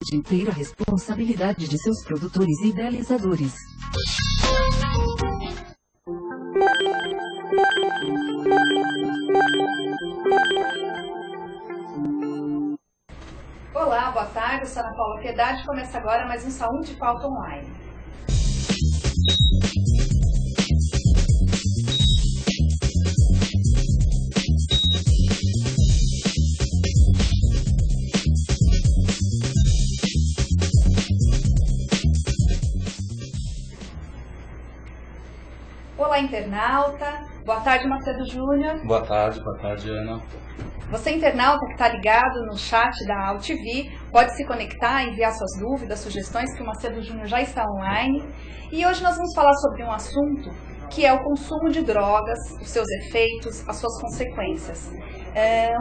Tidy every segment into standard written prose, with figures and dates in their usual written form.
de inteira responsabilidade de seus produtores e idealizadores. Olá, boa tarde, eu sou Ana Paula Piedade. Começa agora mais um Saúde de Pauta Online. Olá, internauta. Boa tarde, Macedo Júnior. Boa tarde, Ana. Você, internauta que está ligado no chat da AltV, pode se conectar, enviar suas dúvidas, sugestões, que o Macedo Júnior já está online. E hoje nós vamos falar sobre um assunto que é o consumo de drogas, os seus efeitos, as suas consequências.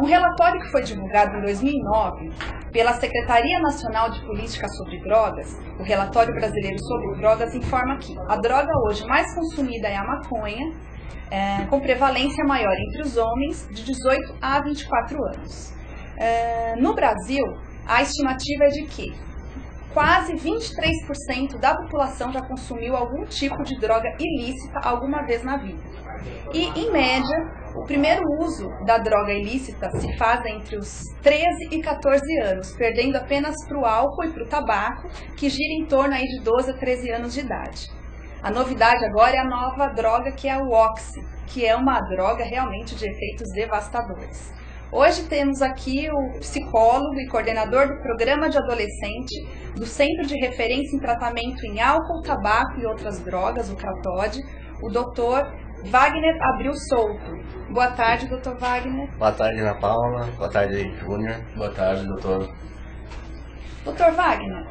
Um relatório que foi divulgado em 2009 pela Secretaria Nacional de Política sobre Drogas, o Relatório Brasileiro sobre Drogas, informa que a droga hoje mais consumida é a maconha, com prevalência maior entre os homens de 18 a 24 anos. No Brasil, a estimativa é de que quase 23% da população já consumiu algum tipo de droga ilícita alguma vez na vida. E, em média, o primeiro uso da droga ilícita se faz entre os 13 e 14 anos, perdendo apenas para o álcool e para o tabaco, que gira em torno aí de 12 a 13 anos de idade. A novidade agora é a nova droga, que é o Oxy, que é uma droga realmente de efeitos devastadores. Hoje temos aqui o psicólogo e coordenador do Programa de Adolescente do Centro de Referência em Tratamento em Álcool, Tabaco e Outras Drogas, o CRATOD, o Dr. Wagner Abril Souto. Boa tarde, Dr. Wagner. Boa tarde, Ana Paula. Boa tarde, Júnior. Boa tarde, doutor. Dr. Wagner,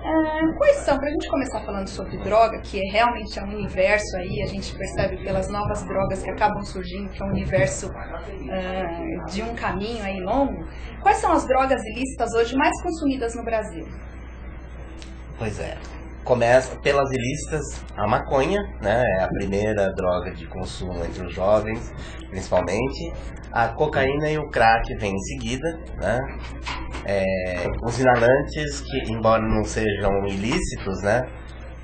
quais são, para a gente começar falando sobre droga, que realmente é um universo aí, a gente percebe pelas novas drogas que acabam surgindo, que é um universo de um caminho aí longo, quais são as drogas ilícitas hoje mais consumidas no Brasil? Pois é, começa pelas ilícitas, a maconha, né, é a primeira droga de consumo entre os jovens, principalmente. A cocaína e o crack vêm em seguida, né? Os inalantes, que embora não sejam ilícitos, né,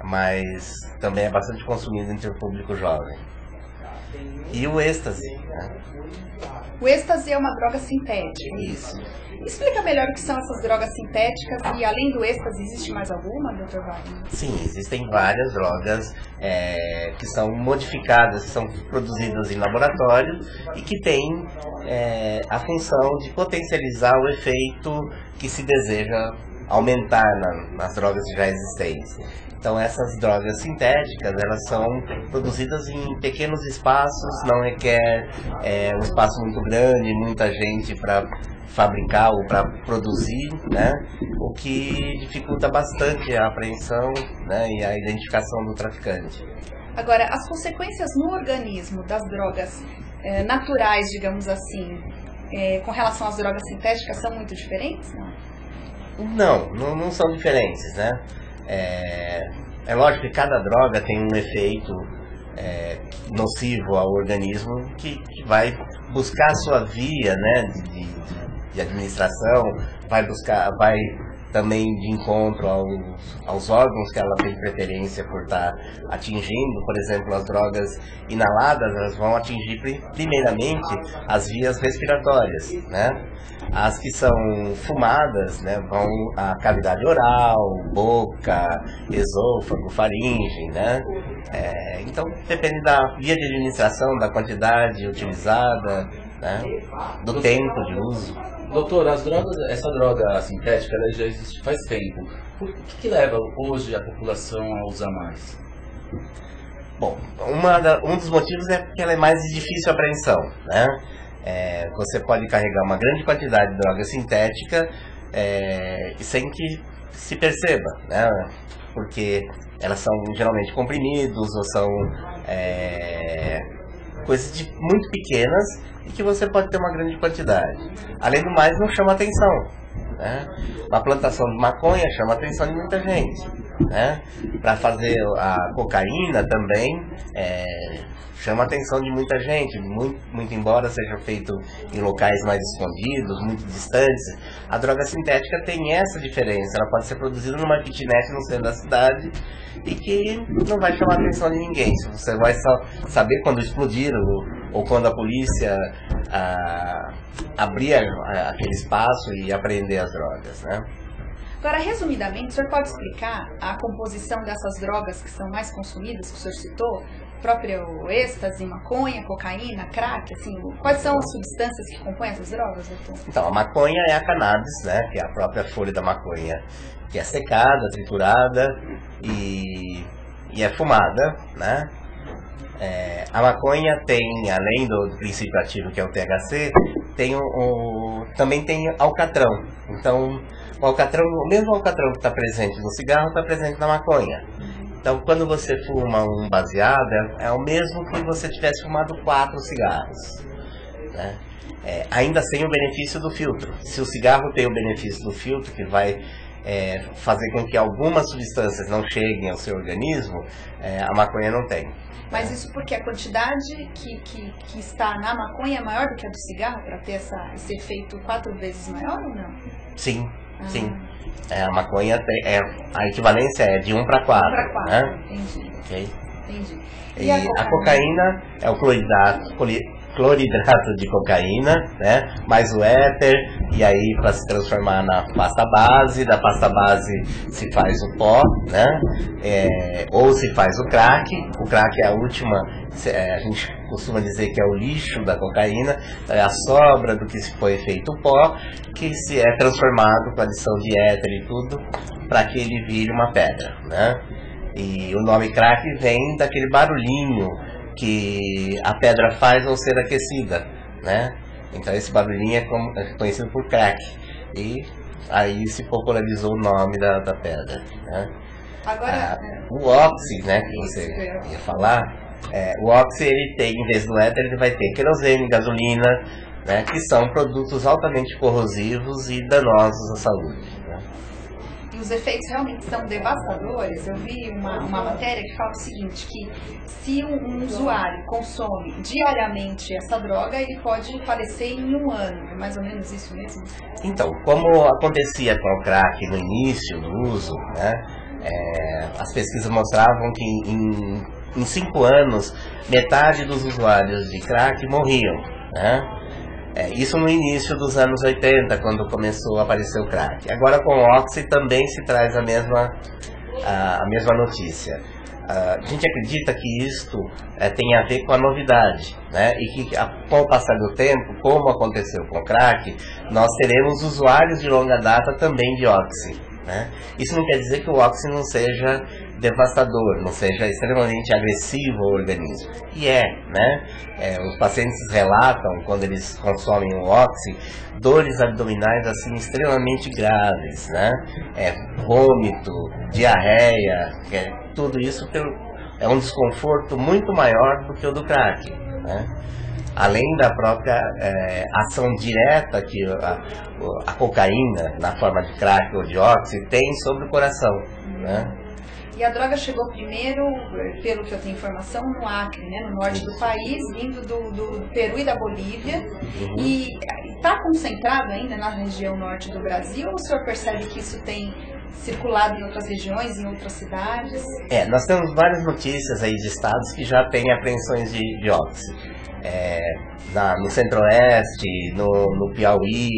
mas também é bastante consumido entre o público jovem. E o êxtase, né? O êxtase é uma droga sintética. Isso. Explica melhor o que são essas drogas sintéticas e, além do êxtase, existe mais alguma, Dr. Wagner? Sim, existem várias drogas que são modificadas, que são produzidas em laboratório e que têm a função de potencializar o efeito que se deseja aumentar nas drogas já existentes. Então essas drogas sintéticas, elas são produzidas em pequenos espaços, não requer um espaço muito grande, muita gente para fabricar ou para produzir, né? O que dificulta bastante a apreensão, né, e a identificação do traficante. Agora, as consequências no organismo das drogas naturais, digamos assim, com relação às drogas sintéticas, são muito diferentes? Não são diferentes, né? É lógico que cada droga tem um efeito nocivo ao organismo que vai buscar a sua via, né, de administração, vai também de encontro aos órgãos que ela tem preferência por estar atingindo. Por exemplo, as drogas inaladas, elas vão atingir primeiramente as vias respiratórias, né? As que são fumadas, né, vão à cavidade oral, boca, esôfago, faringe, né? Então depende da via de administração, da quantidade utilizada, né, do tempo de uso. Doutor, essa droga sintética, ela já existe faz tempo. Por que leva hoje a população a usar mais? Bom, um dos motivos é porque ela é mais de difícil apreensão, né? Você pode carregar uma grande quantidade de droga sintética sem que se perceba, né? Porque elas são geralmente comprimidos ou são coisas muito pequenas e que você pode ter uma grande quantidade. Além do mais, não chama atenção, né? Uma plantação de maconha chama a atenção de muita gente, né? Para fazer a cocaína também chama a atenção de muita gente, muito embora seja feito em locais mais escondidos, muito distantes. A droga sintética tem essa diferença, ela pode ser produzida numa kitnet no centro da cidade e que não vai chamar a atenção de ninguém. Você vai só saber quando explodir ou quando a polícia abrir aquele espaço e apreender as drogas, né? Agora, resumidamente, o senhor pode explicar a composição dessas drogas que são mais consumidas, que o senhor citou? Próprio êxtase, maconha, cocaína, crack, assim, quais são as substâncias que compõem essas drogas, doutor? Então, a maconha é a cannabis, né, que é a própria folha da maconha, que é secada, triturada e é fumada, né? A maconha tem, além do princípio ativo que é o THC, também tem alcatrão. Então, o mesmo alcatrão que está presente no cigarro está presente na maconha. Então, quando você fuma um baseado, é o mesmo que você tivesse fumado 4 cigarros, né? Ainda sem o benefício do filtro. Se o cigarro tem o benefício do filtro, que vai fazer com que algumas substâncias não cheguem ao seu organismo, a maconha não tem. Mas isso porque a quantidade que está na maconha é maior do que a do cigarro, para ter esse efeito 4 vezes maior ou não? Sim, sim. A maconha a equivalência é de 1 para 4. 1 para 4, né? Entendi. Okay. Entendi. E a cocaína é o cloridrato de cocaína, né? Mais o éter, e aí para se transformar na pasta base, da pasta base se faz o pó, né? Ou se faz o crack. O crack é a última, a gente costuma dizer que é o lixo da cocaína, é a sobra do que se foi feito o pó, que se é transformado com adição de éter e tudo, para que ele vire uma pedra, né? E o nome crack vem daquele barulhinho que a pedra faz ao ser aquecida, né? Então esse barulhinho é conhecido por crack. E aí se popularizou o nome da pedra, né? Agora, o oxi, né, que você ia falar, o oxi, ele tem, em vez do éter, ele vai ter querosene, gasolina, né, que são produtos altamente corrosivos e danosos à saúde, né? E os efeitos realmente são devastadores. Eu vi uma matéria que fala o seguinte, que se um usuário consome diariamente essa droga, ele pode falecer em 1 ano. É mais ou menos isso mesmo? Então, como acontecia com o crack no início do uso, né, as pesquisas mostravam que em 5 anos, metade dos usuários de crack morriam, né? Isso no início dos anos 80, quando começou a aparecer o crack. Agora com o oxi também se traz a mesma notícia. A gente acredita que isto tem a ver com a novidade, né? E que com o passar do tempo, como aconteceu com o crack, nós teremos usuários de longa data também de oxi, né? Isso não quer dizer que o oxi não seja devastador, não seja extremamente agressivo ao organismo. E né? Os pacientes relatam, quando eles consomem o oxi, dores abdominais assim extremamente graves, né? Vômito, diarreia, tudo isso é um desconforto muito maior do que o do crack, né? Além da própria ação direta que a cocaína, na forma de crack ou de oxi, tem sobre o coração, né? E a droga chegou primeiro, pelo que eu tenho informação, no Acre, né, no norte do país, vindo do Peru e da Bolívia. Uhum. E está concentrado ainda na região norte do Brasil, ou o senhor percebe que isso tem circulado em outras regiões, em outras cidades? Nós temos várias notícias aí de estados que já têm apreensões de oxi. No Centro-Oeste, no Piauí,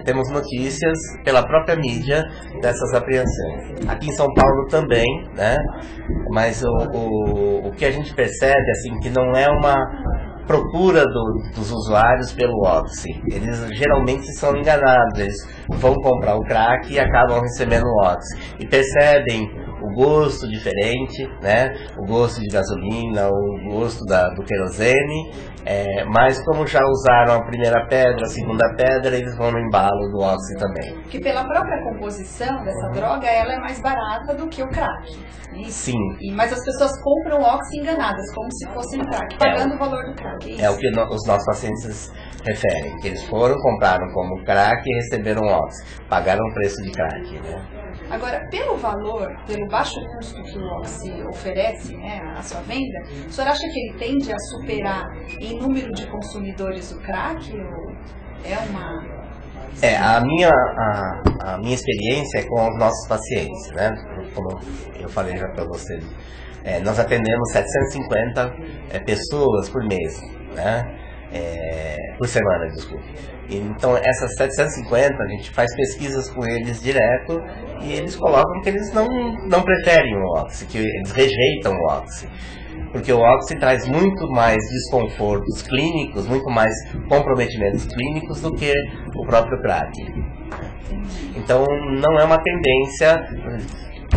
temos notícias pela própria mídia dessas apreensões. Aqui em São Paulo também, né? Mas o que a gente percebe, assim, que não é uma procura dos usuários pelo oxi. Eles geralmente são enganados, eles vão comprar o crack e acabam recebendo o oxi. E percebem o gosto diferente, né? O gosto de gasolina, o gosto do querosene, mas como já usaram a primeira pedra, a segunda pedra, eles vão no embalo do oxi também. Que pela própria composição dessa droga, ela é mais barata do que o crack. Sim. Mas as pessoas compram o oxi enganadas, como se fosse crack, pagando o valor do crack. É o que os nossos pacientes referem, que eles foram, compraram como crack e receberam Oxy, pagaram o preço de crack, né? Agora, pelo valor, pelo baixo custo que o Oxy oferece, né, a sua venda, o senhor acha que ele tende a superar em número de consumidores o crack? Ou é uma... A minha experiência é com os nossos pacientes, né? Como eu falei já para você, nós atendemos 750 pessoas por mês, né? Por semana, desculpe. Então essas 750 a gente faz pesquisas com eles direto e eles colocam que eles não preferem o Oxy, que eles rejeitam o Oxy. Porque o Oxy traz muito mais desconfortos clínicos, muito mais comprometimentos clínicos do que o próprio crack. Então não é uma tendência,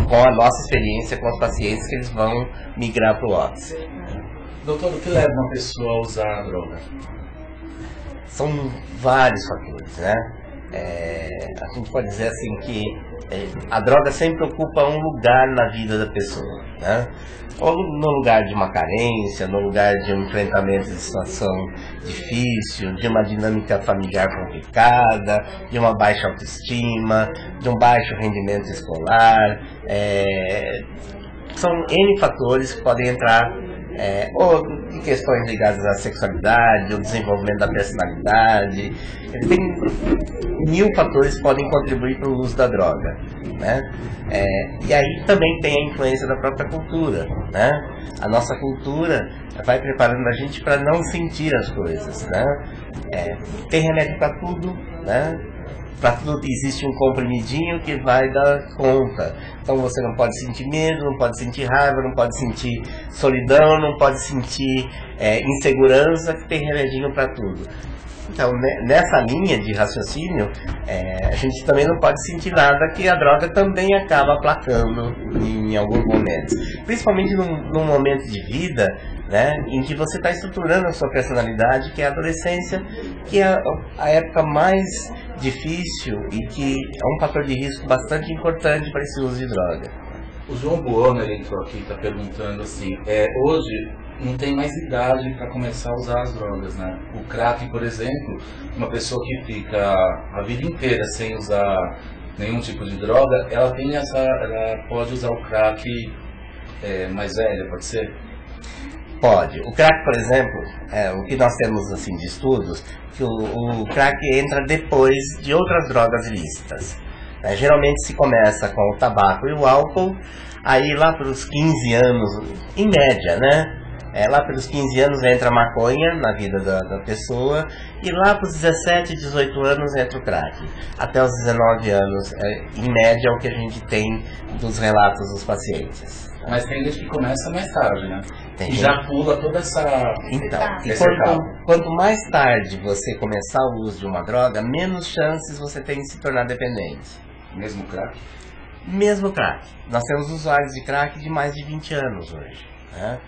com a nossa experiência com os pacientes, que eles vão migrar para o Oxy. Doutor, o que leva uma pessoa a usar a droga? São vários fatores, né? A gente pode dizer assim que a droga sempre ocupa um lugar na vida da pessoa, né? Ou no lugar de uma carência, no lugar de um enfrentamento de situação difícil, de uma dinâmica familiar complicada, de uma baixa autoestima, de um baixo rendimento escolar. São N fatores que podem entrar, ou em questões ligadas à sexualidade, ao desenvolvimento da personalidade. Tem 1000 fatores que podem contribuir para o uso da droga, né? E aí também tem a influência da própria cultura, né? A nossa cultura vai preparando a gente para não sentir as coisas, né? Tem remédio para tudo, né? Para tudo existe um comprimidinho que vai dar conta. Então você não pode sentir medo, não pode sentir raiva, não pode sentir solidão, não pode sentir insegurança, que tem remedinho para tudo. Então, nessa linha de raciocínio, a gente também não pode sentir nada, que a droga também acaba aplacando em alguns momentos. Principalmente num momento de vida, né, em que você está estruturando a sua personalidade, que é a adolescência, que é a época mais difícil e que é um fator de risco bastante importante para esse uso de droga. O João Buoner entrou aqui e está perguntando assim, hoje não tem mais idade para começar a usar as drogas, né? O crack, por exemplo, uma pessoa que fica a vida inteira sem usar nenhum tipo de droga, ela pode usar o crack mais velha, pode ser? Pode. O crack, por exemplo, o que nós temos assim de estudos, que o crack entra depois de outras drogas ilícitas. Geralmente se começa com o tabaco e o álcool, aí lá para os 15 anos, em média, né? Lá pelos 15 anos entra a maconha na vida da pessoa, e lá para os 17, 18 anos entra o crack. Até os 19 anos, em média, é o que a gente tem dos relatos dos pacientes. Mas tem gente que começa mais tarde, né? Tem e já pula toda essa... Então, e quanto mais tarde você começar o uso de uma droga, menos chances você tem de se tornar dependente. Mesmo crack? Mesmo crack. Nós temos usuários de crack de mais de 20 anos hoje, né?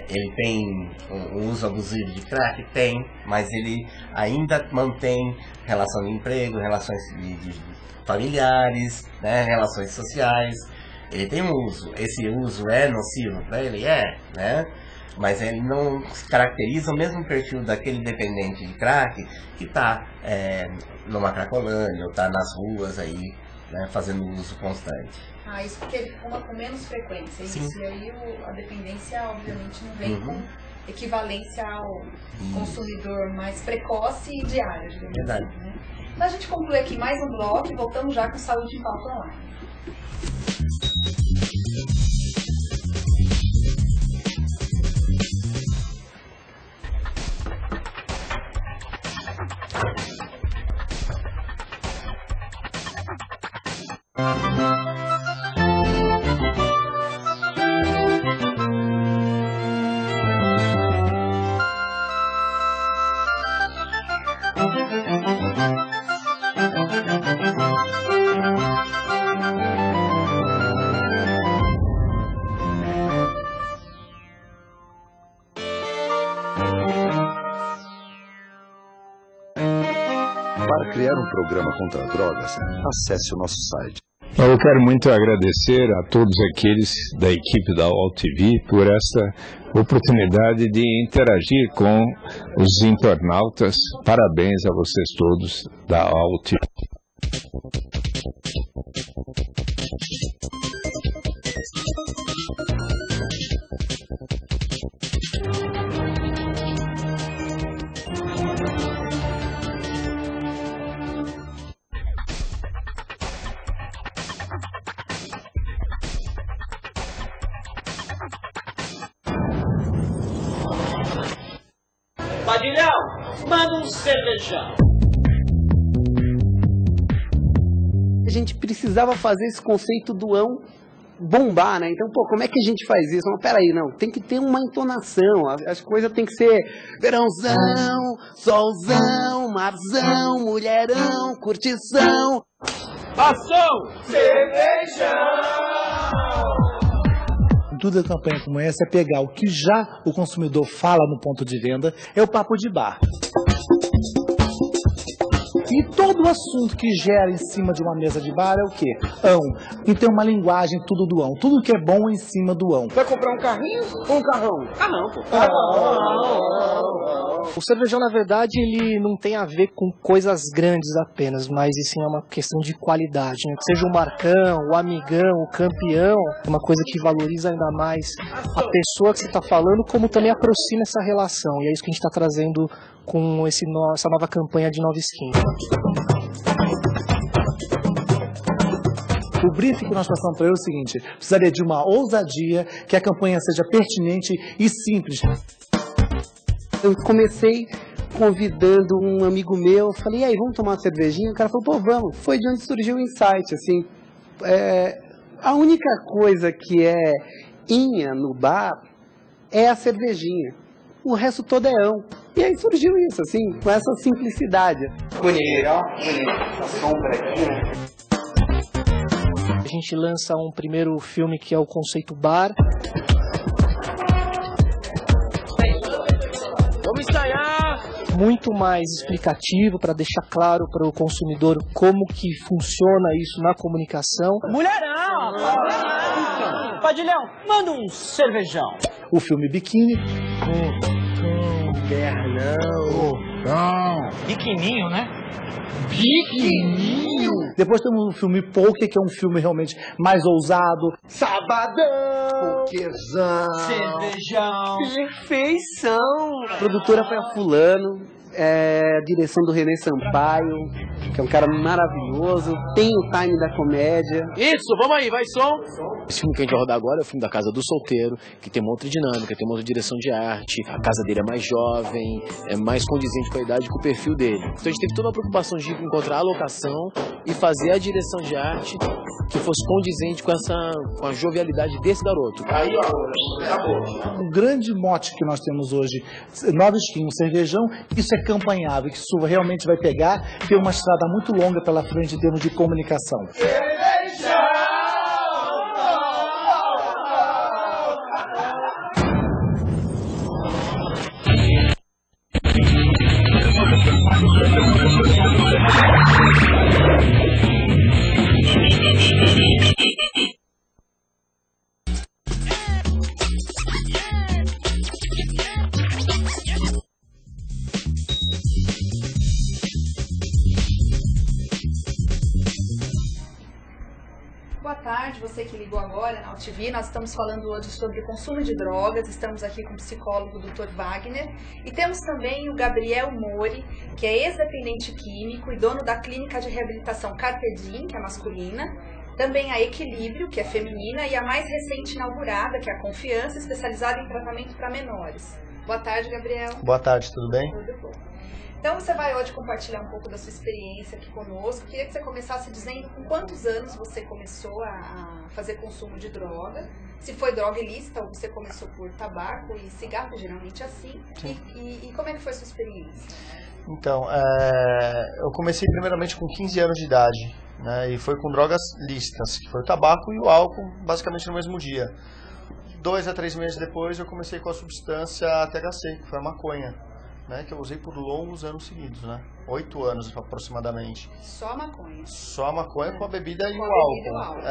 Ele tem um uso abusivo de crack? Tem, mas ele ainda mantém relação de emprego, relações de familiares, né, relações sociais. Ele tem um uso. Esse uso é nocivo para ele? Né? Mas ele não caracteriza o mesmo perfil daquele dependente de crack que está numa cracolândia ou está nas ruas aí, né, fazendo uso constante. Isso porque ele fuma com menos frequência. Sim. Isso, e aí a dependência, obviamente, não vem com equivalência ao consumidor mais precoce e diário, digamos Verdade. assim, né? Então a gente conclui aqui mais um bloco e voltamos já com Saúde em Pauta Online. Para criar um programa contra drogas, acesse o nosso site Eu quero muito agradecer a todos aqueles da equipe da UOL TV por essa oportunidade de interagir com os internautas. Parabéns a vocês todos da UOL TV. Padilhão, manda um cervejão. A gente precisava fazer esse conceito do ão bombar, né? Então, pô, como é que a gente faz isso? Mas peraí, não, tem que ter uma entonação, as coisas tem que ser verãozão, solzão, marzão, mulherão, curtição. Ação! Cervejão! Tudo da campanha como essa é pegar o que já o consumidor fala no ponto de venda, é o papo de bar. E todo o assunto que gera em cima de uma mesa de bar é o quê? Ão. Então uma linguagem tudo do ão. Tudo que é bom em cima do ão. Vai comprar um carrinho ou um carrão? Carrão, pô. O cervejão, na verdade, ele não tem a ver com coisas grandes apenas, mas sim é uma questão de qualidade, né? Que seja o Marcão, o Amigão, o Campeão, é uma coisa que valoriza ainda mais a pessoa que você está falando, como também aproxima essa relação. E é isso que a gente está trazendo com essa nova campanha de Nova Skin. O briefing que nós passamos para ele é o seguinte: precisaria de uma ousadia, que a campanha seja pertinente e simples. Eu comecei convidando um amigo meu, falei, e aí, vamos tomar uma cervejinha? O cara falou, pô, vamos. Foi de onde surgiu o insight, assim. A única coisa que é inha no bar é a cervejinha. O resto todo é ão. E aí surgiu isso, assim, com essa simplicidade. Bonito, ó. Bonito. Essa sombra aqui, né? A gente lança um primeiro filme que é o conceito bar. Vamos ensaiar! Muito mais explicativo para deixar claro para o consumidor como que funciona isso na comunicação. Mulherão! Padilhão, manda um cervejão. O filme Biquíni. Biquininho, né? Biquininho! Depois temos o filme Poker, que é um filme realmente mais ousado. Sabadão! Pokerzão! Cervejão! Perfeição! A produtora foi a Fulano. A direção do René Sampaio, que é um cara maravilhoso, tem o time da comédia. Isso, vamos aí, vai som! Esse filme que a gente vai rodar agora é o filme da Casa do Solteiro, que tem uma outra dinâmica, tem uma outra direção de arte, a casa dele é mais jovem, é mais condizente com a idade, com o perfil dele. Então a gente teve toda uma preocupação de encontrar a locação e fazer a direção de arte que fosse condizente com a jovialidade desse garoto. Aí, ó, acabou. O grande mote que nós temos hoje, Nova Skin, um cervejão, isso é campanhável, que isso realmente vai pegar, tem uma estrada muito longa pela frente em termos de comunicação. Boa tarde, você que ligou agora na UTV. Nós estamos falando hoje sobre consumo de drogas. Estamos aqui com o psicólogo Dr. Wagner e temos também o Gabriel Mori, que é ex-dependente químico e dono da clínica de reabilitação Carpe Diem, que é masculina. Também a Equilíbrio, que é feminina, e a mais recente inaugurada, que é a Confiança, especializada em tratamento para menores. Boa tarde, Gabriel. Boa tarde, tudo bem? Tudo bom. Então você vai hoje compartilhar um pouco da sua experiência aqui conosco. Queria que você começasse dizendo com quantos anos você começou a fazer consumo de droga, se foi droga ilícita ou você começou por tabaco e cigarro, geralmente assim, e como é que foi a sua experiência? Então, eu comecei primeiramente com 15 anos de idade, né, e foi com drogas lícitas, que foi o tabaco e o álcool, basicamente no mesmo dia. 2 a 3 meses depois eu comecei com a substância THC, que foi a maconha. né, que eu usei por longos anos seguidos, né? 8 anos aproximadamente. Só a maconha? Só a maconha com a bebida e com o a bebida e o álcool. álcool.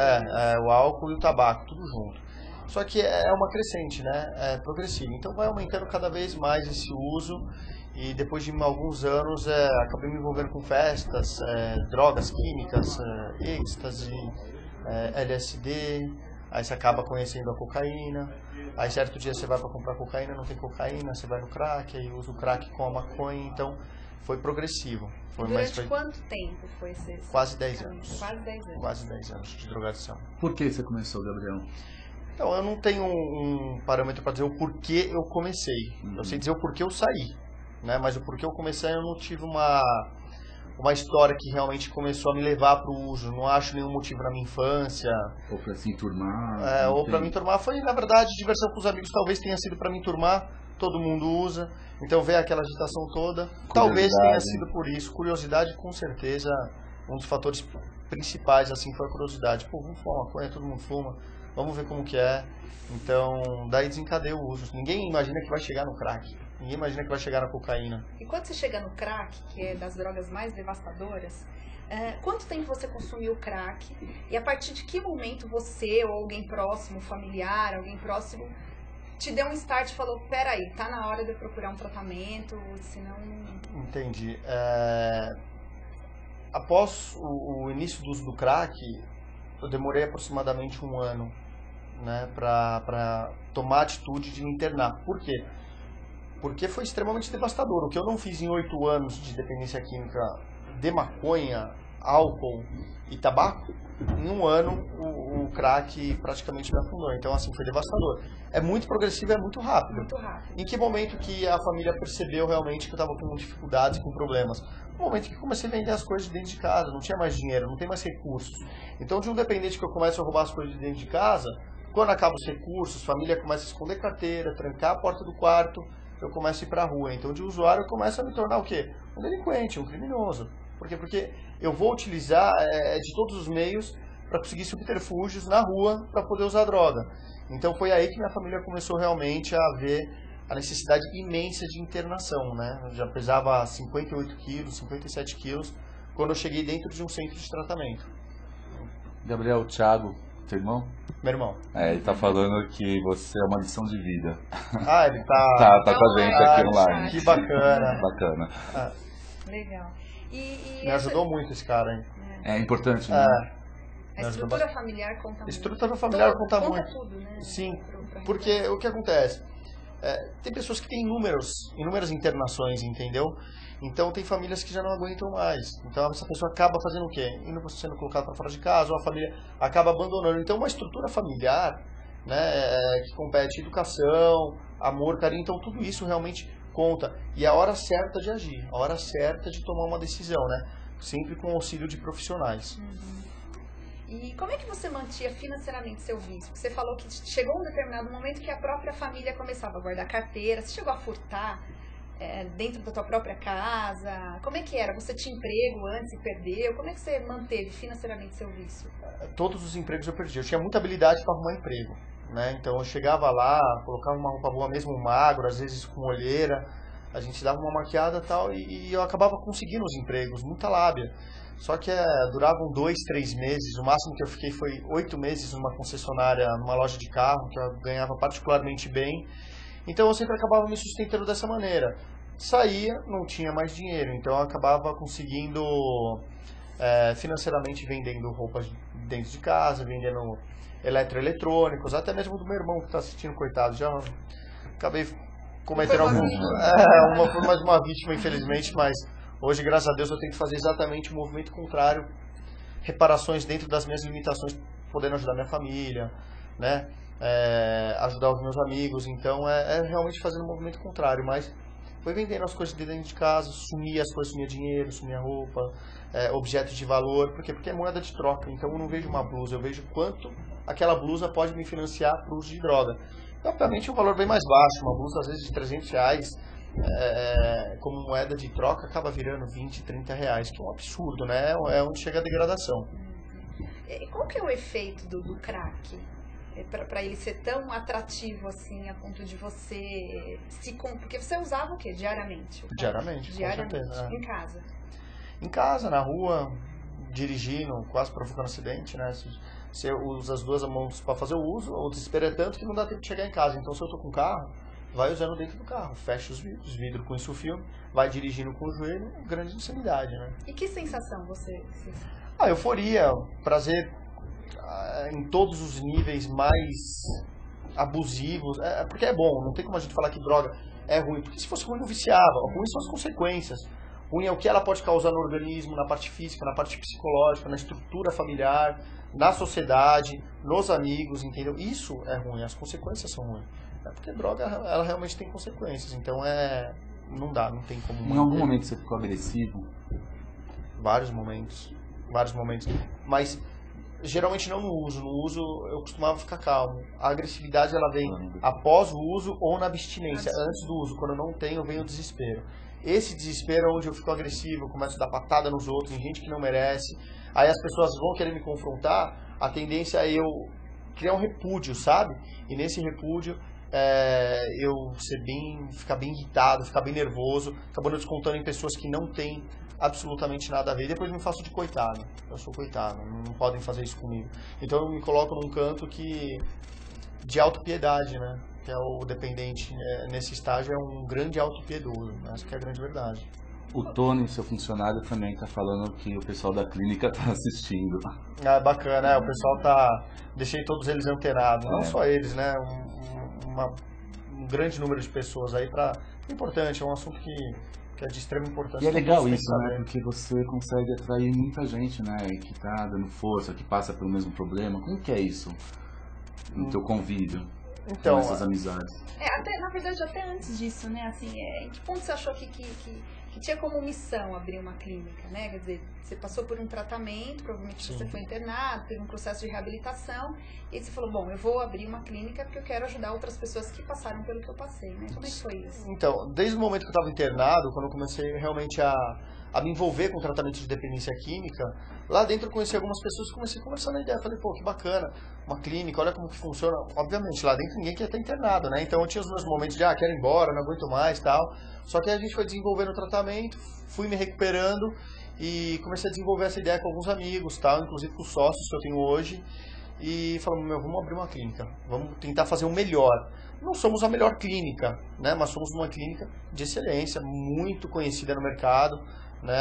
O álcool e o tabaco, tudo junto. Só que é uma crescente, né? É progressiva. Então vai aumentando cada vez mais esse uso. E depois de alguns anos acabei me envolvendo com festas, drogas químicas, êxtase, LSD. Aí você acaba conhecendo a cocaína. Aí certo dia você vai para comprar cocaína, não tem cocaína, você vai no crack, aí usa o crack com a maconha. Então foi progressivo. Durante quanto tempo foi esse? Quase 10 anos. Quase 10 anos. Quase 10 anos de drogadição. Por que você começou, Gabriel? Então, eu não tenho um parâmetro para dizer o porquê eu comecei. Eu sei dizer o porquê eu saí, né? Mas o porquê eu comecei eu não tive uma história que realmente começou a me levar para o uso. Não acho nenhum motivo na minha infância. Ou para se enturmar. Ou para me enturmar. Foi, na verdade, diversão com os amigos. Talvez tenha sido para me enturmar. Todo mundo usa. Então veio aquela agitação toda. Talvez tenha sido por isso. Curiosidade, com certeza, um dos fatores principais assim foi a curiosidade. Pô, vamos fumar maconha, todo mundo fuma. Vamos ver como que é. Então, daí desencadeia o uso. Ninguém imagina que vai chegar no crack. Ninguém imagina que vai chegar na cocaína. E quando você chega no crack, que é das drogas mais devastadoras, quanto tempo você consumiu crack? E a partir de que momento você ou alguém próximo, familiar, alguém próximo, te deu um start e falou, peraí, tá na hora de eu procurar um tratamento, senão... Entendi. Após o início do uso do crack, eu demorei aproximadamente 1 ano, né, para tomar a atitude de me internar. Por quê? Porque foi extremamente devastador. O que eu não fiz em 8 anos de dependência química de maconha, álcool e tabaco, em 1 ano o crack praticamente me afundou. Então, assim, foi devastador. É muito progressivo, é muito rápido. Muito rápido. Em que momento que a família percebeu realmente que eu estava com dificuldades, com problemas? No momento que comecei a vender as coisas de dentro de casa, não tinha mais dinheiro, não tem mais recursos. Então, de um dependente que eu começo a roubar as coisas de dentro de casa, quando acabam os recursos, a família começa a esconder carteira, trancar a porta do quarto, eu começo a ir para a rua. Então, de usuário, eu começo a me tornar o quê? Um delinquente, um criminoso. Por quê? Porque eu vou utilizar de todos os meios para conseguir subterfúgios na rua para poder usar droga. Então, foi aí que minha família começou realmente a ver a necessidade imensa de internação, né? Eu já pesava 58 quilos, 57 quilos, quando eu cheguei dentro de um centro de tratamento. Gabriel, Thiago, teu irmão? Meu irmão. Ele tá falando que você é uma lição de vida. Ele tá... tá com a gente aqui online. Que bacana. Bacana. Legal. Me ajudou muito esse cara, hein? É importante, né? A estrutura familiar conta muito. A estrutura familiar conta muito. Tudo, né? Sim, porque o que acontece? Tem pessoas que têm inúmeras internações, entendeu? Então tem famílias que já não aguentam mais. Então essa pessoa acaba fazendo o quê? Sendo colocada para fora de casa, ou a família acaba abandonando. Então uma estrutura familiar, né, que compete educação, amor, carinho, então tudo isso realmente conta. E é a hora certa de agir, a hora certa de tomar uma decisão, né? Sempre com o auxílio de profissionais. E como é que você mantinha financeiramente seu vício? Você falou que chegou um determinado momento que a própria família começava a guardar carteira. Você chegou a furtar dentro da tua própria casa? Como é que era? Você tinha emprego antes e perdeu? Como é que você manteve financeiramente seu vício? Todos os empregos eu perdi. Eu tinha muita habilidade para arrumar emprego, né? Então eu chegava lá, colocava uma roupa boa mesmo, magro, às vezes com olheira. A gente dava uma maquiada e tal, e eu acabava conseguindo os empregos, muita lábia. Só que duravam 2, 3 meses, o máximo que eu fiquei foi 8 meses numa concessionária, numa loja de carro, que eu ganhava particularmente bem. Então eu sempre acabava me sustentando dessa maneira. Saía, não tinha mais dinheiro, então eu acabava conseguindo financeiramente vendendo roupas dentro de casa, vendendo eletroeletrônicos, até mesmo do meu irmão que está assistindo, coitado, já acabei cometendo foi mais uma vítima, infelizmente, mas hoje, graças a Deus, eu tenho que fazer exatamente o movimento contrário, reparações dentro das minhas limitações, podendo ajudar minha família, né? Ajudar os meus amigos, então realmente fazendo o movimento contrário, mas foi vendendo as coisas de dentro de casa, sumia as coisas, sumia dinheiro, sumia roupa, objetos de valor, porque é moeda de troca, então eu não vejo uma blusa, eu vejo quanto aquela blusa pode me financiar para o uso de droga. Obviamente um valor bem mais baixo, uma blusa às vezes de R$300, como moeda de troca, acaba virando 20, 30 reais, que é um absurdo, né? É onde chega a degradação. E qual que é o efeito do crack? Para ele ser tão atrativo assim, a ponto de você porque você usava o quê? Diariamente? Diariamente, com certeza. Em casa? Em casa, na rua, dirigindo, quase provocando acidente, né? Você usa as duas mãos para fazer o uso, o desespero é tanto que não dá tempo de chegar em casa. Então, se eu tô com o carro, vai usando dentro do carro, fecha os vidros com isso o filme, vai dirigindo com o joelho, grande insanidade, né? E que sensação você... Euforia, prazer em todos os níveis mais abusivos, porque é bom, não tem como a gente falar que droga é ruim, porque se fosse ruim não viciava, ruim são as consequências, ruim é o que ela pode causar no organismo, na parte física, na parte psicológica, na estrutura familiar, na sociedade, nos amigos, entendeu? Isso é ruim, as consequências são ruins, porque droga ela realmente tem consequências, então não dá, não tem como manter. Em algum momento você ficou agressivo? Vários momentos, mas geralmente não no uso. No uso eu costumava ficar calmo. A agressividade ela vem após o uso ou na abstinência. Antes do uso, quando eu não tenho, vem o desespero. Esse desespero é onde eu fico agressivo, eu começo a dar patada nos outros, em gente que não merece. Aí as pessoas vão querer me confrontar, a tendência é eu criar um repúdio, sabe? E nesse repúdio eu ficar bem irritado, ficar bem nervoso, acabando descontando em pessoas que não têm absolutamente nada a ver. Depois me faço de coitado. Eu sou coitado, não podem fazer isso comigo. Então eu me coloco num canto de autopiedade, né? Que é o dependente. Nesse estágio é um grande autopiedoso. Essa que é a grande verdade. O Tony, seu funcionário, também está falando que o pessoal da clínica está assistindo. Bacana, o pessoal deixei todos eles antenados. Não só eles, né? Um grande número de pessoas aí é importante, é um assunto que é de extrema importância. E é legal isso, né? Porque você consegue atrair muita gente, né? Que tá dando força, que passa pelo mesmo problema. Como que é isso no teu convívio com essas amizades? Na verdade, até antes disso, né? Assim, em que ponto você achou que tinha como missão abrir uma clínica, né? Quer dizer, você passou por um tratamento, provavelmente você foi internado, teve um processo de reabilitação, e aí você falou, bom, eu vou abrir uma clínica porque eu quero ajudar outras pessoas que passaram pelo que eu passei, né? Como é que foi isso? Então, desde o momento que eu estava internado, quando eu comecei realmente a me envolver com o tratamento de dependência química, lá dentro eu conheci algumas pessoas e comecei a conversar na ideia. Falei, pô, que bacana, uma clínica, olha como que funciona. Obviamente, lá dentro ninguém quer estar internado, né? Então eu tinha os meus momentos de, quero ir embora, não aguento mais e tal. Só que a gente foi desenvolvendo o tratamento, fui me recuperando e comecei a desenvolver essa ideia com alguns amigos, tal, inclusive com os sócios que eu tenho hoje. E falamos, vamos abrir uma clínica, vamos tentar fazer o melhor. Não somos a melhor clínica, né? Mas somos uma clínica de excelência, muito conhecida no mercado. Né?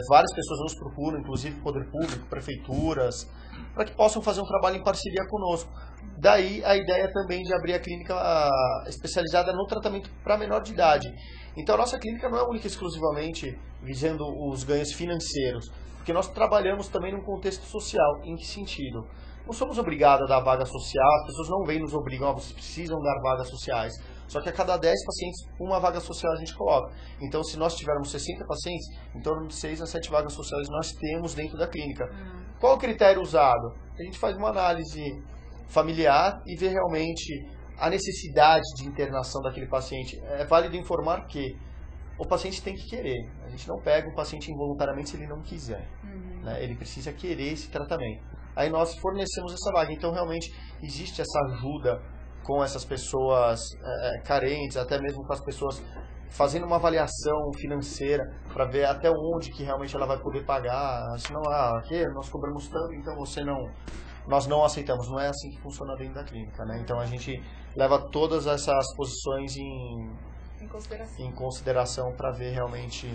Várias pessoas nos procuram, inclusive poder público, prefeituras, para que possam fazer um trabalho em parceria conosco. Daí a ideia também de abrir a clínica especializada no tratamento para menor de idade. Então a nossa clínica não é única e exclusivamente visando os ganhos financeiros, porque nós trabalhamos também num contexto social. Em que sentido? Não somos obrigados a dar vaga social, as pessoas não vêm nos obrigam, vocês precisam dar vagas sociais. Só que a cada 10 pacientes, uma vaga social a gente coloca. Então, se nós tivermos 60 pacientes, em torno de 6 a 7 vagas sociais nós temos dentro da clínica. Qual o critério usado? A gente faz uma análise familiar e vê realmente a necessidade de internação daquele paciente. É válido informar que o paciente tem que querer. A gente não pega o paciente involuntariamente se ele não quiser. Né? Ele precisa querer esse tratamento. Aí nós fornecemos essa vaga. Então, realmente, existe essa ajuda com essas pessoas carentes, até mesmo com as pessoas fazendo uma avaliação financeira para ver até onde que realmente ela vai poder pagar. Senão, aqui nós cobramos tanto, então nós não aceitamos. Não é assim que funciona dentro da clínica, né? Então a gente leva todas essas posições em consideração para ver realmente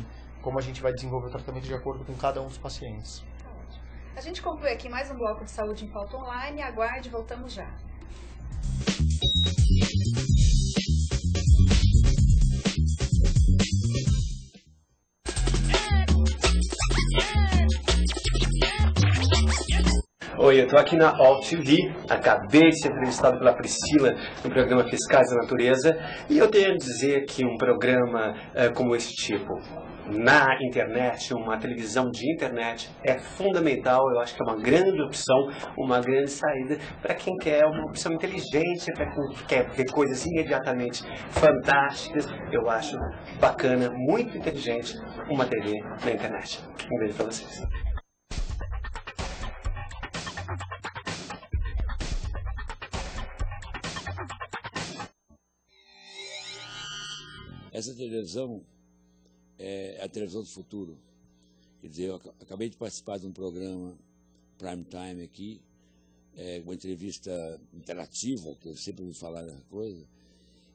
como a gente vai desenvolver o tratamento de acordo com cada um dos pacientes. A gente conclui aqui mais um bloco de Saúde em Pauta Online. Aguarde, voltamos já. Oi, eu tô aqui na AllTV, acabei de ser entrevistado pela Priscila no programa Fiscais da Natureza e eu tenho a dizer que um programa como esse tipo, na internet, uma televisão de internet, é fundamental. Eu acho que é uma grande opção, uma grande saída para quem quer uma opção inteligente, para quem quer ver coisas imediatamente fantásticas. Eu acho bacana, muito inteligente, uma TV na internet. Um beijo para vocês. Essa televisão é a televisão do futuro. Quer dizer, eu acabei de participar de um programa prime time aqui, uma entrevista interativa, que eu sempre ouvi falar da coisa,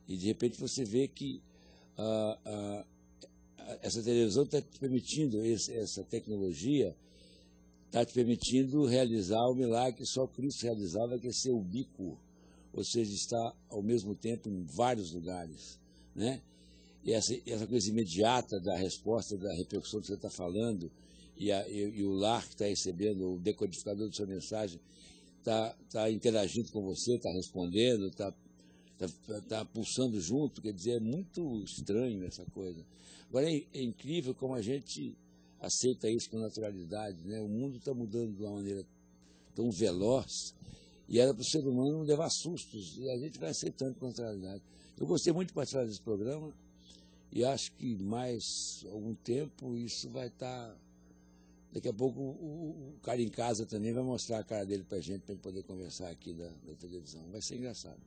e de repente você vê que essa televisão está te permitindo, essa tecnologia está te permitindo realizar o milagre que só Cristo realizava, que é ser ubíquo, ou seja, estar ao mesmo tempo em vários lugares, né? E essa coisa imediata da resposta, da repercussão que você está falando, e o lar que está recebendo, o decodificador da sua mensagem, está interagindo com você, está respondendo, está pulsando junto, quer dizer, é muito estranho essa coisa. Agora, é incrível como a gente aceita isso com naturalidade, né? O mundo está mudando de uma maneira tão veloz, e era para o ser humano levar sustos, e a gente vai aceitando com naturalidade. Eu gostei muito de participar desse programa, e acho que mais algum tempo isso vai estar... Daqui a pouco o cara em casa também vai mostrar a cara dele para a gente poder conversar aqui da televisão. Vai ser engraçado.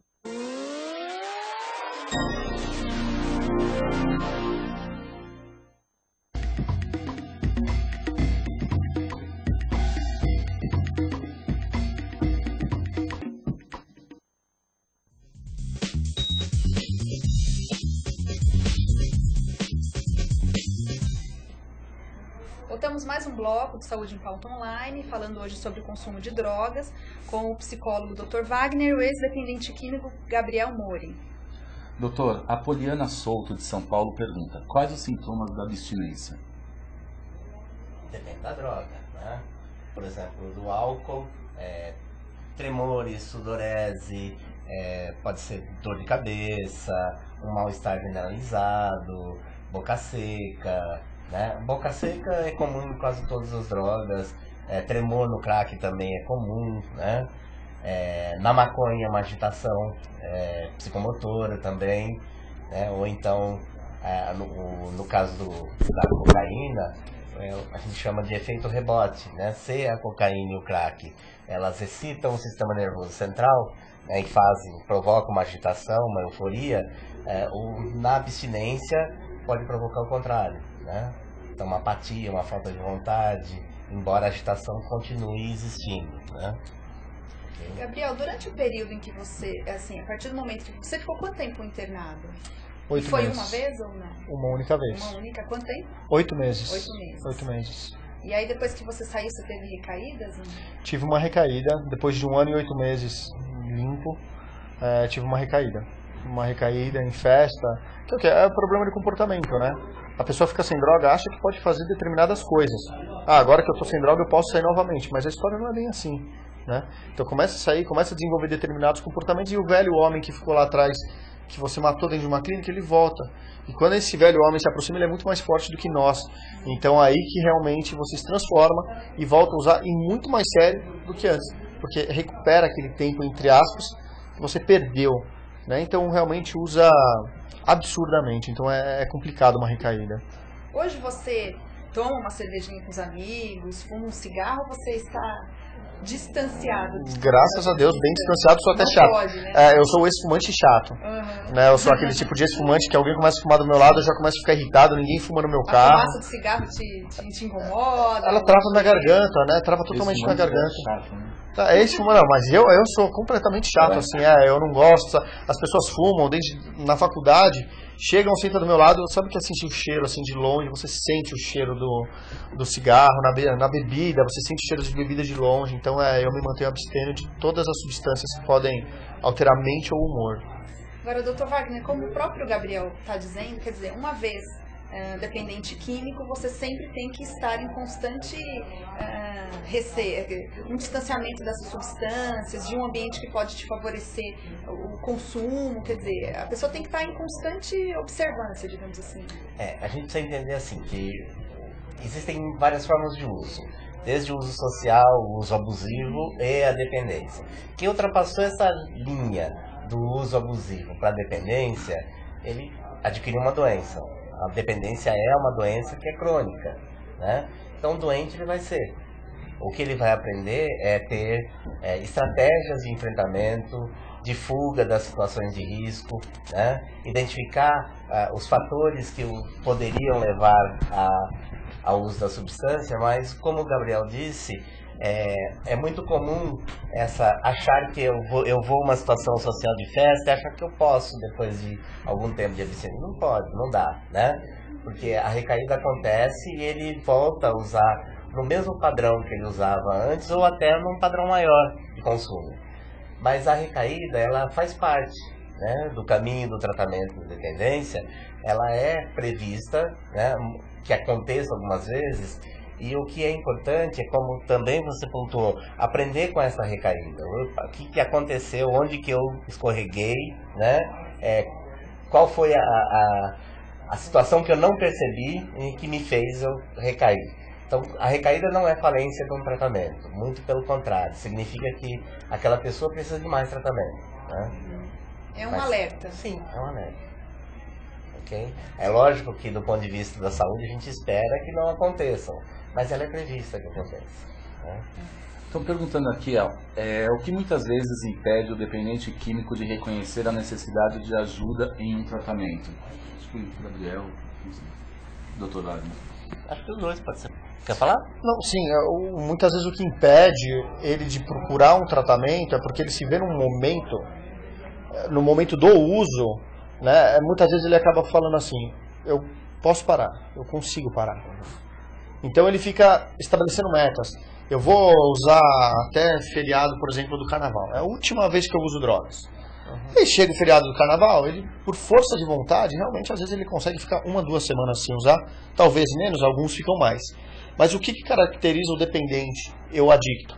Voltamos mais um bloco de Saúde em Pauta Online, falando hoje sobre o consumo de drogas, com o psicólogo Dr. Wagner e o ex-dependente químico Gabriel Morim. Doutor, a Poliana Souto de São Paulo pergunta: quais os sintomas da abstinência? Depende da droga, né? Por exemplo, do álcool, tremores, sudorese, pode ser dor de cabeça, um mal-estar generalizado, boca seca, né? Boca seca é comum em quase todas as drogas, tremor no crack também é comum, né? Na maconha, uma agitação psicomotora também, né? Ou então, no caso da cocaína, a gente chama de efeito rebote, né? Se a cocaína e o crack, elas excitam o sistema nervoso central, né, e provocam uma agitação, uma euforia, na abstinência pode provocar o contrário, né? Então, uma apatia, uma falta de vontade, embora a agitação continue existindo, né? Gabriel, durante o período em que você, assim, a partir do momento que você ficou quanto tempo internado? 8 Foi meses. uma vez ou não? Uma única vez. Uma única? Quanto tempo? 8 meses. 8 meses. 8 meses. E aí depois que você saiu, você teve recaídas? Não? Tive uma recaída, depois de 1 ano e 8 meses limpo, tive uma recaída. Uma recaída em festa, que é problema de comportamento, né? A pessoa fica sem droga, acha que pode fazer determinadas coisas. Agora que eu tô sem droga eu posso sair novamente, mas a história não é bem assim, né? Então começa a sair, começa a desenvolver determinados comportamentos, e o velho homem que ficou lá atrás, que você matou dentro de uma clínica, ele volta. E quando esse velho homem se aproxima, ele é muito mais forte do que nós. Então aí que realmente você se transforma e volta a usar, e muito mais sério do que antes, porque recupera aquele tempo, entre aspas, que você perdeu, né? Então realmente usa absurdamente, então é complicado uma recaída. Hoje você toma uma cervejinha com os amigos, fuma um cigarro, ou você está distanciado? Graças a Deus, bem distanciado, sou até chato. Pode, né? Eu sou o ex-fumante chato. Né? Eu sou aquele tipo de ex-fumante que alguém começa a fumar do meu lado, eu já começo a ficar irritado, ninguém fuma no meu carro. A fumaça do cigarro te incomoda? Ela trava na garganta, né? Trava totalmente na garganta. Chato, né? Não, mas eu sou completamente chato, assim, eu não gosto. As pessoas fumam na faculdade, chegam, sentam do meu lado, sabe que sentir o cheiro assim de longe, você sente o cheiro do cigarro, na bebida, você sente o cheiro de bebida de longe, então eu me mantenho abstêmio de todas as substâncias que podem alterar a mente ou o humor. Agora, Dr. Wagner, como o próprio Gabriel está dizendo, quer dizer, uma vez dependente químico, você sempre tem que estar em constante um distanciamento dessas substâncias, de um ambiente que pode te favorecer o consumo, quer dizer, a pessoa tem que estar em constante observância, digamos assim. A gente precisa entender assim, que existem várias formas de uso, desde o uso social, o uso abusivo e a dependência. Quem ultrapassou essa linha do uso abusivo para a dependência, ele adquiriu uma doença. A dependência é uma doença que é crônica, né? Então doente ele vai ser. O que ele vai aprender é ter estratégias de enfrentamento, de fuga das situações de risco, né? Identificar os fatores que o poderiam levar ao uso da substância, mas como o Gabriel disse, é muito comum achar que eu vou a uma situação social de festa e achar que eu posso, depois de algum tempo de abstinência. Não pode, não dá, né? Porque a recaída acontece e ele volta a usar no mesmo padrão que ele usava antes ou até num padrão maior de consumo. Mas a recaída, ela faz parte, né, do caminho do tratamento de dependência. Ela é prevista, né, que aconteça algumas vezes. E o que é importante é, como também você pontuou, aprender com essa recaída. O que aconteceu, onde que eu escorreguei, né? Qual foi a situação que eu não percebi e que me fez eu recair. Então, a recaída não é falência de um tratamento, muito pelo contrário, significa que aquela pessoa precisa de mais tratamento, né? É um alerta. Sim, é um alerta. Okay? É lógico que do ponto de vista da saúde a gente espera que não aconteçam, mas ela é prevista que aconteça, né? Estão perguntando aqui, o que muitas vezes impede o dependente químico de reconhecer a necessidade de ajuda em um tratamento? Acho que o Gabriel, doutor Wagner. Acho que os dois, pode ser. Quer falar? Não, sim, muitas vezes o que impede ele de procurar um tratamento é porque ele se vê no momento do uso, né? Muitas vezes ele acaba falando assim, eu posso parar, eu consigo parar. Então ele fica estabelecendo metas. Eu vou usar até feriado, por exemplo, do carnaval. É a última vez que eu uso drogas. E chega o feriado do carnaval, ele, por força de vontade, realmente, às vezes ele consegue ficar 1 ou 2 semanas sem usar, talvez menos, alguns ficam mais. Mas o que caracteriza o dependente e o adicto?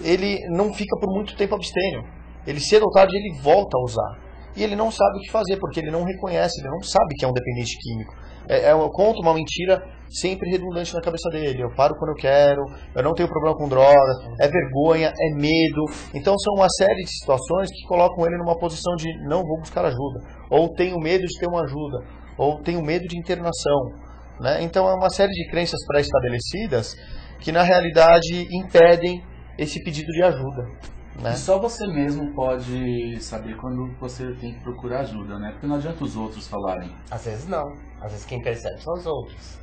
Ele não fica por muito tempo abstêmio. Ele, cedo ou tarde, ele volta a usar. E ele não sabe o que fazer, porque ele não reconhece, ele não sabe que é um dependente químico. Eu conto uma mentira sempre redundante na cabeça dele. Eu paro quando eu quero, eu não tenho problema com drogas, é vergonha, é medo. Então são uma série de situações que colocam ele numa posição de não vou buscar ajuda, ou tenho medo de ter uma ajuda, ou tenho medo de internação, né? Então é uma série de crenças pré-estabelecidas que na realidade impedem esse pedido de ajuda, né? E só você mesmo pode saber quando você tem que procurar ajuda, né? Porque não adianta os outros falarem. Às vezes não. Às vezes quem percebe são os outros.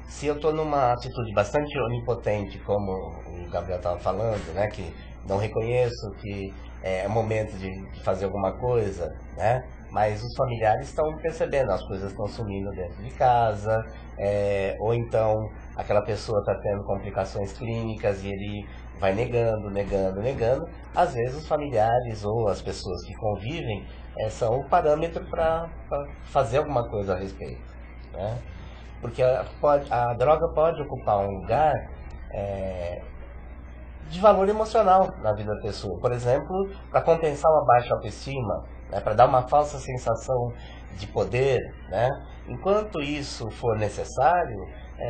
Se eu estou numa atitude bastante onipotente, como o Gabriel estava falando, né? Que não reconheço que é momento de fazer alguma coisa, né? Mas os familiares estão percebendo, as coisas estão sumindo dentro de casa, ou então aquela pessoa está tendo complicações clínicas e ele vai negando. Às vezes os familiares ou as pessoas que convivem são o parâmetro para fazer alguma coisa a respeito, né? Porque a droga pode ocupar um lugar de valor emocional na vida da pessoa. Por exemplo, para compensar uma baixa autoestima, né, para dar uma falsa sensação de poder, né? Enquanto isso for necessário,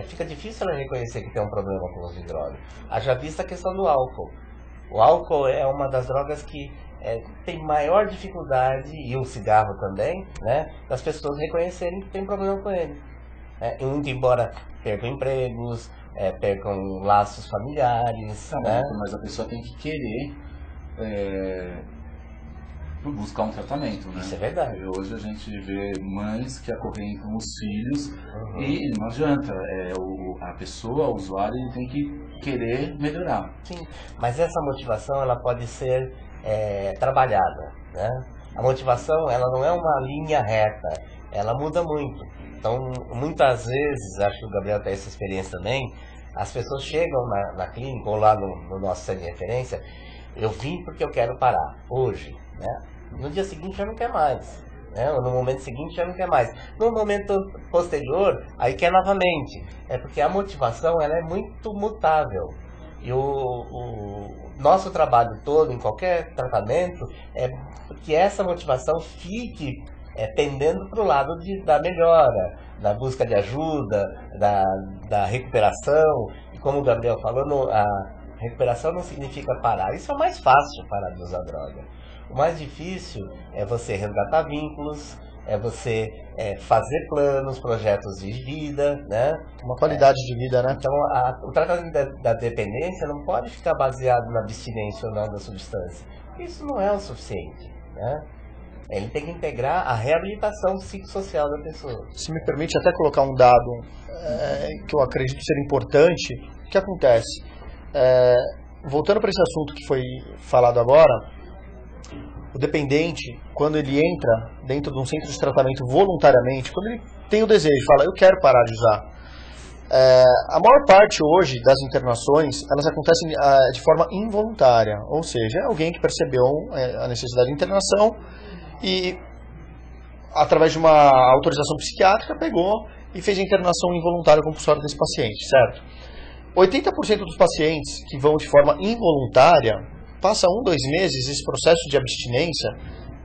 fica difícil ela reconhecer que tem um problema com o uso de droga. Haja vista a questão do álcool. O álcool é uma das drogas que tem maior dificuldade, e o cigarro também, né, das pessoas reconhecerem que tem problema com ele. Muito embora percam empregos, percam laços familiares, né? Mas a pessoa tem que querer buscar um tratamento, né? Isso é verdade. Hoje a gente vê mães que acorrentam os filhos e não adianta. A pessoa, o usuário, ele tem que querer melhorar. Sim, mas essa motivação ela pode ser trabalhada, né? A motivação ela não é uma linha reta, ela muda muito. Então, muitas vezes, acho que o Gabriel tem essa experiência também, as pessoas chegam na clínica ou lá no nosso centro de referência, eu vim porque eu quero parar, hoje, né? No dia seguinte já não quer mais, né? Ou no momento seguinte já não quer mais. No momento posterior, aí quer novamente. Porque a motivação ela é muito mutável. E o nosso trabalho todo, em qualquer tratamento, é que essa motivação fique pendendo para o lado da melhora, da busca de ajuda, da recuperação. E como o Gabriel falou, a recuperação não significa parar. Isso é mais fácil, parar de usar droga. O mais difícil é você resgatar vínculos, é você fazer planos, projetos de vida, né? Uma qualidade de vida, né? Então, o tratamento da dependência não pode ficar baseado na abstinência ou na substância. Isso não é o suficiente, né? Ele tem que integrar a reabilitação psicossocial da pessoa. Se me permite até colocar um dado que eu acredito ser importante, o que acontece? Voltando para esse assunto que foi falado agora, o dependente, quando ele entra dentro de um centro de tratamento voluntariamente, quando ele tem o desejo, fala, eu quero parar de usar, a maior parte hoje das internações, elas acontecem de forma involuntária, ou seja, é alguém que percebeu a necessidade de internação e, através de uma autorização psiquiátrica, pegou e fez a internação involuntária compulsória desse paciente, certo? 80% dos pacientes que vão de forma involuntária, passa 1, 2 meses, esse processo de abstinência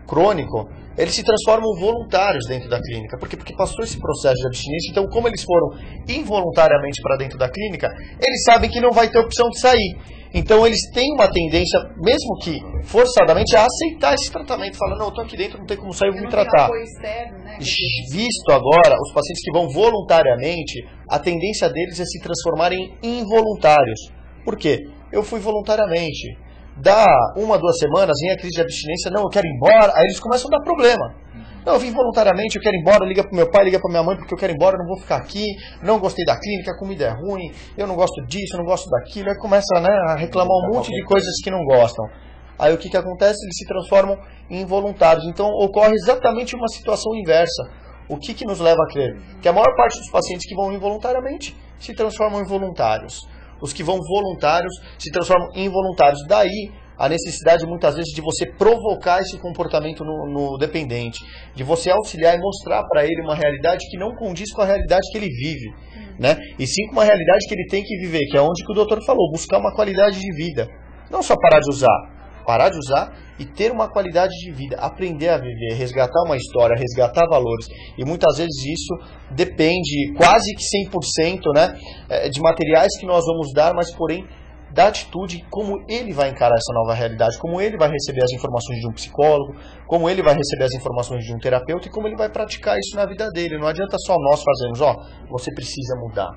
crônico, eles se transformam voluntários dentro da clínica. Por quê? Porque passou esse processo de abstinência, então como eles foram involuntariamente para dentro da clínica, eles sabem que não vai ter opção de sair. Então eles têm uma tendência, mesmo que forçadamente, a aceitar esse tratamento. Fala, não, eu estou aqui dentro, não tem como sair, eu vou me tratar. Externo, né? Visto agora, os pacientes que vão voluntariamente, a tendência deles é se transformarem em involuntários. Por quê? Eu fui voluntariamente. Dá 1, 2 semanas, vem a crise de abstinência, não, eu quero ir embora, aí eles começam a dar problema. Não, eu vim voluntariamente, eu quero ir embora, liga pro meu pai, liga pra minha mãe, porque eu quero ir embora, eu não vou ficar aqui, não gostei da clínica, a comida é ruim, eu não gosto disso, eu não gosto daquilo, aí começa, né, a reclamar um monte de coisas que não gostam. Aí o que acontece? Eles se transformam em involuntários. Então ocorre exatamente uma situação inversa. O que nos leva a crer? Que a maior parte dos pacientes que vão involuntariamente se transformam em voluntários. Os que vão voluntários se transformam em involuntários. Daí a necessidade muitas vezes de você provocar esse comportamento no dependente, de você auxiliar e mostrar para ele uma realidade que não condiz com a realidade que ele vive, né? E sim com uma realidade que ele tem que viver, que é onde que o doutor falou, buscar uma qualidade de vida. Não só parar de usar e ter uma qualidade de vida, aprender a viver, resgatar uma história, resgatar valores. E muitas vezes isso depende quase que 100%, né, de materiais que nós vamos dar, mas porém da atitude, como ele vai encarar essa nova realidade, como ele vai receber as informações de um psicólogo, como ele vai receber as informações de um terapeuta e como ele vai praticar isso na vida dele. Não adianta só nós fazermos, você precisa mudar,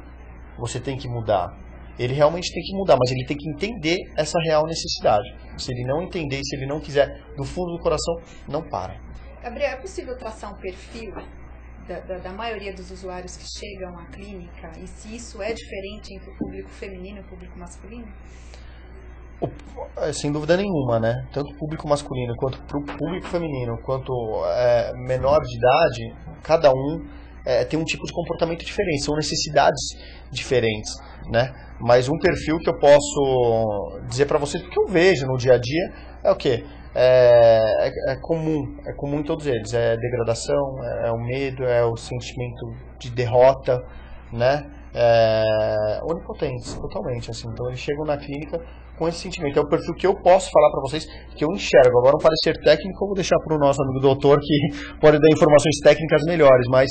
você tem que mudar. Ele realmente tem que mudar, mas ele tem que entender essa real necessidade. Se ele não entender, se ele não quiser, do fundo do coração, não para. Gabriel, é possível traçar um perfil da maioria dos usuários que chegam à clínica e se isso é diferente entre o público feminino e o público masculino? Sem dúvida nenhuma, né? Tanto o público masculino quanto o público feminino, quanto menor de idade, cada um tem um tipo de comportamento diferente, são necessidades diferentes, né? Mas um perfil que eu posso dizer para vocês, porque eu vejo no dia a dia, é o quê? É comum em todos eles, é degradação, é o medo, é o sentimento de derrota, né? Onipotentes, totalmente, assim. Então eles chegam na clínica com esse sentimento. É o perfil que eu posso falar para vocês, que eu enxergo. Agora, um parecer técnico, eu vou deixar para o nosso amigo doutor, que pode dar informações técnicas melhores, mas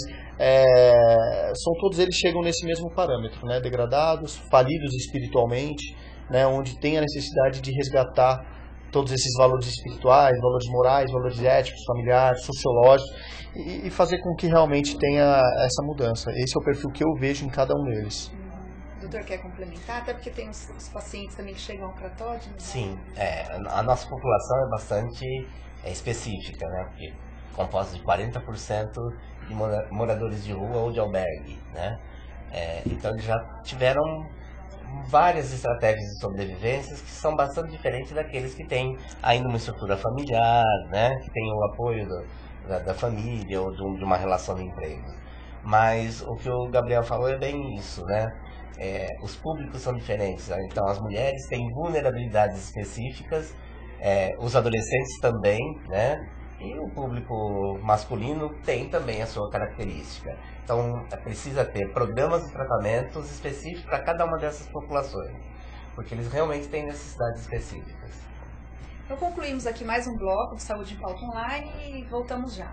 são todos eles chegam nesse mesmo parâmetro, né? Degradados, falidos espiritualmente, né? Onde tem a necessidade de resgatar todos esses valores espirituais, valores morais, valores éticos, familiares, sociológicos, e fazer com que realmente tenha essa mudança. Esse é o perfil que eu vejo em cada um deles. O doutor quer complementar? Até porque tem os pacientes também que chegam ao cratóide, né? Sim, a nossa população é bastante específica, né? Porque composta de 40% de moradores de rua ou de albergue, né? Então eles já tiveram várias estratégias de sobrevivência que são bastante diferentes daqueles que têm ainda uma estrutura familiar, né? Que tem o apoio da família ou de uma relação de emprego. Mas o que o Gabriel falou é bem isso, né? Os públicos são diferentes, né? Então as mulheres têm vulnerabilidades específicas, os adolescentes também, né? E o público masculino tem também a sua característica. Então, precisa ter programas e tratamentos específicos para cada uma dessas populações, porque eles realmente têm necessidades específicas. Então, concluímos aqui mais um bloco de Saúde em Pauta Online e voltamos já.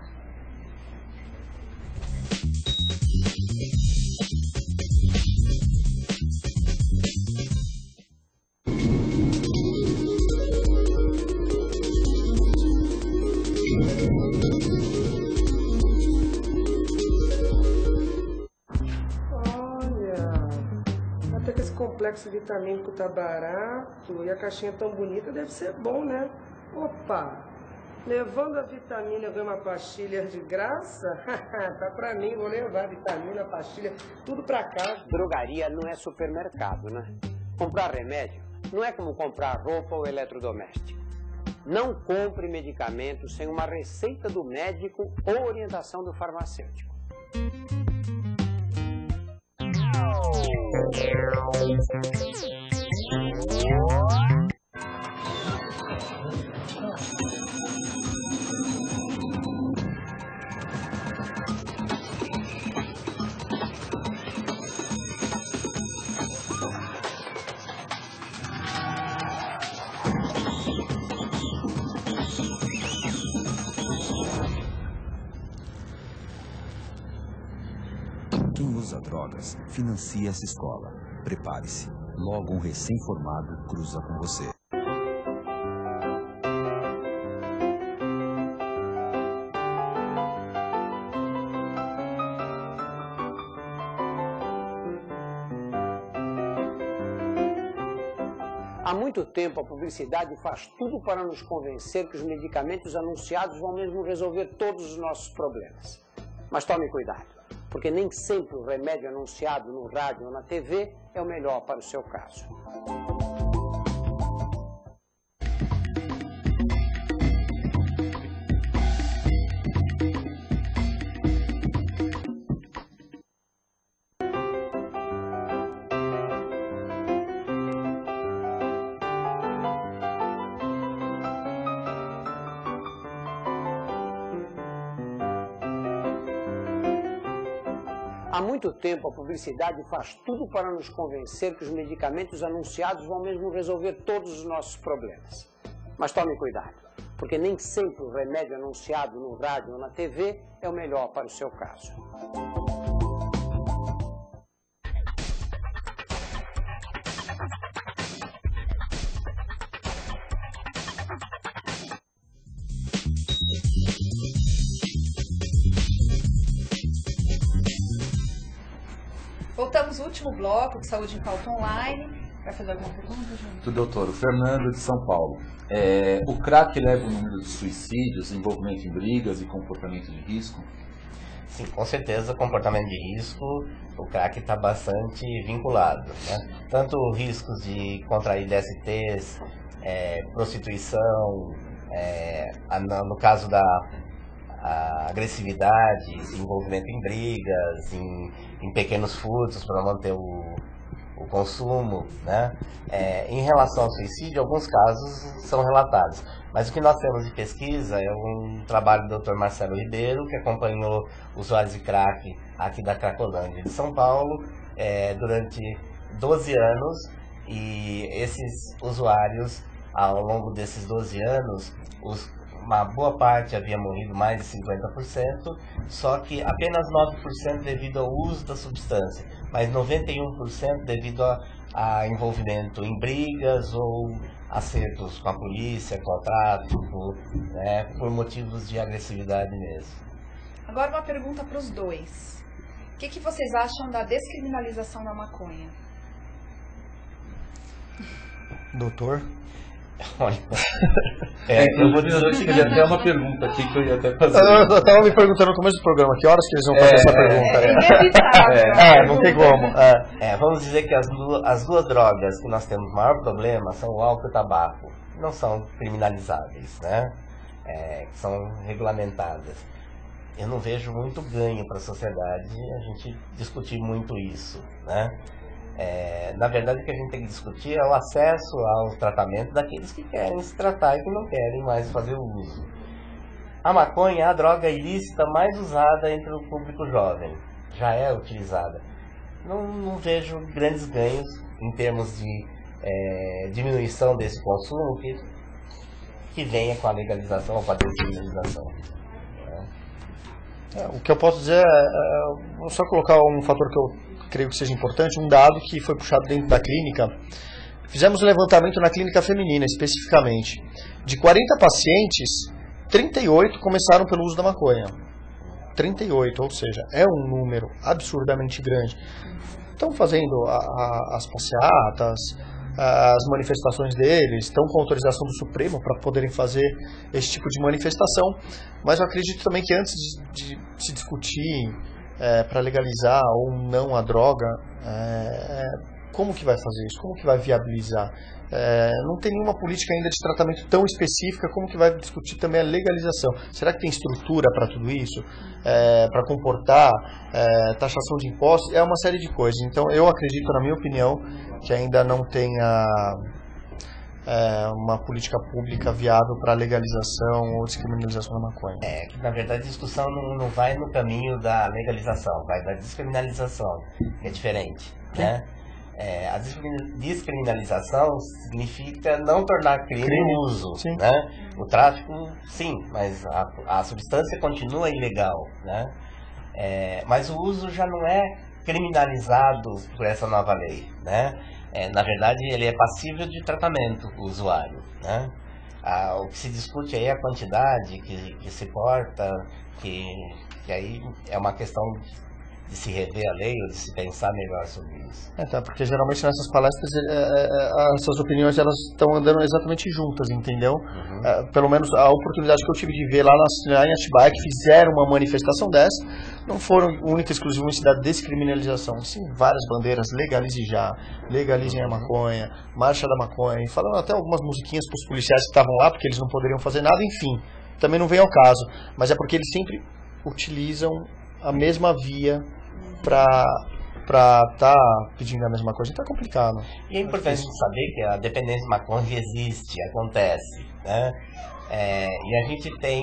complexo vitamínico tá barato e a caixinha tão bonita, deve ser bom, né? Opa! Levando a vitamina, eu ganho uma pastilha de graça? Tá pra mim, vou levar vitamina, pastilha, tudo pra casa. Drogaria não é supermercado, né? Comprar remédio não é como comprar roupa ou eletrodoméstico. Não compre medicamentos sem uma receita do médico ou orientação do farmacêutico. Quem usa drogas financia essa escola. Prepare-se. Logo um recém-formado cruza com você. Há muito tempo a publicidade faz tudo para nos convencer que os medicamentos anunciados vão mesmo resolver todos os nossos problemas. Mas tome cuidado, porque nem sempre o remédio anunciado no rádio ou na TV é o melhor para o seu caso. Há muito tempo a publicidade faz tudo para nos convencer que os medicamentos anunciados vão mesmo resolver todos os nossos problemas. Mas tome cuidado, porque nem sempre o remédio anunciado no rádio ou na TV é o melhor para o seu caso. Voltamos ao último bloco de Saúde em Pauta Online. Vai fazer alguma pergunta, Júnior? Do doutor, o Fernando de São Paulo. O crack leva o número de suicídios, envolvimento em brigas e comportamento de risco? Sim, com certeza, comportamento de risco, o crack está bastante vinculado, né? Tanto riscos de contrair DSTs, prostituição, no caso da agressividade, envolvimento em brigas, em pequenos furtos para manter o consumo, né? Em relação ao suicídio, alguns casos são relatados, mas o que nós temos de pesquisa é um trabalho do Dr. Marcelo Ribeiro, que acompanhou usuários de crack aqui da Cracolândia de São Paulo durante 12 anos, e esses usuários, ao longo desses 12 anos, uma boa parte havia morrido, mais de 50%, só que apenas 9% devido ao uso da substância, mas 91% devido a envolvimento em brigas ou acertos com a polícia, com o tráfico, né, por motivos de agressividade mesmo. Agora uma pergunta para os dois. O que vocês acham da descriminalização da maconha? Doutor? Olha, eu vou dizer o seguinte, até uma pergunta aqui que eu ia até fazer. Eu estava me perguntando no começo do programa, que horas que eles vão fazer essa pergunta? Não tem como. Vamos dizer que as duas drogas que nós temos maior problema são o álcool e o tabaco. Não são criminalizáveis, né? São regulamentadas. Eu não vejo muito ganho para a sociedade a gente discutir muito isso, né? Na verdade, o que a gente tem que discutir é o acesso ao tratamento daqueles que querem se tratar e que não querem mais fazer o uso. A maconha é a droga ilícita mais usada entre o público jovem, já é utilizada. Não vejo grandes ganhos em termos de diminuição desse consumo que venha com a legalização ou com a descriminalização. O que eu posso dizer vou só colocar um fator que eu creio que seja importante, um dado que foi puxado dentro da clínica. Fizemos um levantamento na clínica feminina, especificamente. De 40 pacientes, 38 começaram pelo uso da maconha. 38, ou seja, é um número absurdamente grande. estão fazendo as passeatas, as manifestações deles, estão com autorização do Supremo para poderem fazer esse tipo de manifestação, mas eu acredito também que antes de se discutir para legalizar ou não a droga, como que vai fazer isso? Como que vai viabilizar? Não tem nenhuma política ainda de tratamento tão específica, como que vai discutir também a legalização? Será que tem estrutura para tudo isso? Para comportar taxação de impostos? É uma série de coisas. Então eu acredito, na minha opinião, que ainda não tenha uma política pública viável para legalização ou descriminalização da maconha. Que na verdade a discussão não vai no caminho da legalização, vai da descriminalização, que é diferente, né? A descriminalização significa não tornar crime o uso, né? O tráfico, sim, mas a substância continua ilegal, né? Mas o uso já não é criminalizado por essa nova lei, né? Na verdade, ele é passível de tratamento, o usuário, né? O que se discute aí é a quantidade que se porta, que aí é uma questão de se rever a lei ou de se pensar melhor sobre isso. Porque geralmente nessas palestras essas opiniões elas estão andando exatamente juntas, entendeu? Pelo menos a oportunidade que eu tive de ver lá em Atibaia, que fizeram uma manifestação dessa, não foram única e exclusivamente da descriminalização, sim, várias bandeiras, legalize já, legalizem a maconha, marcha da maconha, e falando até algumas musiquinhas para os policiais que estavam lá, porque eles não poderiam fazer nada, enfim, também não vem ao caso, mas é porque eles sempre utilizam a mesma via para estar pedindo a mesma coisa, então é complicado. E é importante saber que a dependência de maconha existe, acontece, né? E a gente tem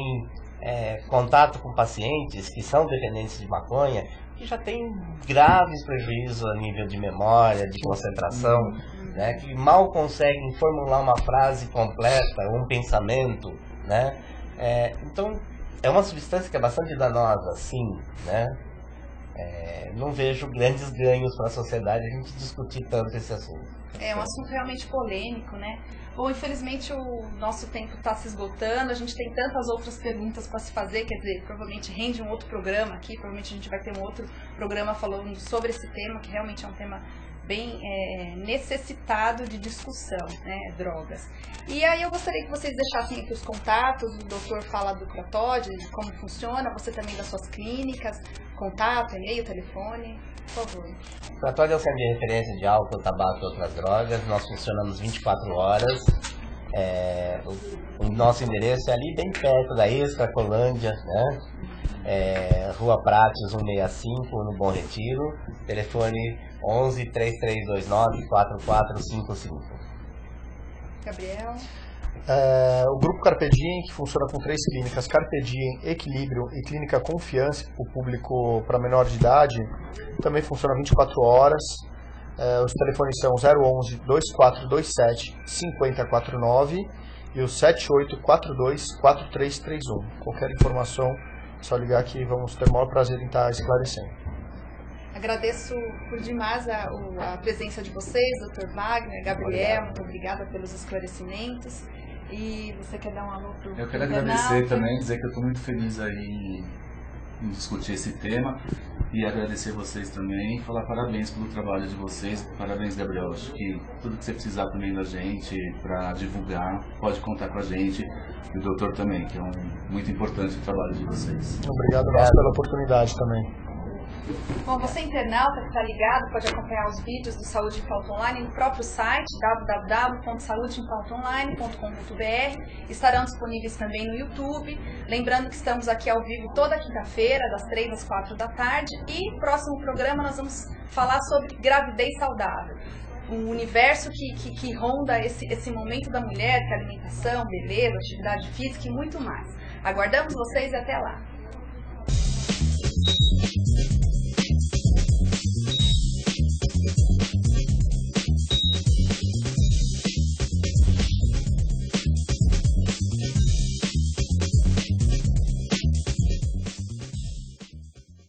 contato com pacientes que são dependentes de maconha que já tem graves prejuízos a nível de memória, de concentração, né? Que mal conseguem formular uma frase completa, um pensamento, né? Então é uma substância que é bastante danosa, sim, né? Não vejo grandes ganhos para a sociedade a gente discutir tanto esse assunto. É um assunto realmente polêmico, né? Bom, infelizmente o nosso tempo está se esgotando, a gente tem tantas outras perguntas para se fazer, quer dizer, provavelmente rende um outro programa aqui, provavelmente a gente vai ter um outro programa falando sobre esse tema, que realmente é um tema bem necessitado de discussão, né, drogas. E aí eu gostaria que vocês deixassem aqui os contatos, o doutor fala do Cratod, de como funciona, você também das suas clínicas, contato, e-mail, telefone, por favor. O Cratod é o centro de referência de álcool, tabaco e outras drogas, nós funcionamos 24 horas, o nosso endereço é ali bem perto da Extracolândia, né? Rua Prates 165, no Bom Retiro, telefone 11 3329 4455. Gabriel? O Grupo Carpe Diem, que funciona com 3 clínicas, Carpe Diem, Equilíbrio e Clínica Confiança, o público para menor de idade, também funciona 24 horas. Os telefones são 011 2427 5049 e o 7842 4331. Qualquer informação, é só ligar que vamos ter o maior prazer em estar esclarecendo. Agradeço por demais a presença de vocês, Dr. Wagner, Gabriel, muito obrigada pelos esclarecimentos. E você quer dar um alô pro Eu quero agradecer também, dizer que eu estou muito feliz aí em discutir esse tema e agradecer vocês também, falar parabéns pelo trabalho de vocês, parabéns, Gabriel, acho que tudo que você precisar também da gente para divulgar, pode contar com a gente, e o doutor também, que é muito importante o trabalho de vocês. Obrigado pela oportunidade também. Bom, você internauta que está ligado pode acompanhar os vídeos do Saúde em Pauta Online no próprio site www.saudeempauta.online.com.br. Estarão disponíveis também no YouTube. Lembrando que estamos aqui ao vivo toda quinta-feira, das 3 às 4 da tarde. E no próximo programa nós vamos falar sobre gravidez saudável. Um universo que ronda esse momento da mulher, que é alimentação, beleza, atividade física e muito mais. Aguardamos vocês e até lá.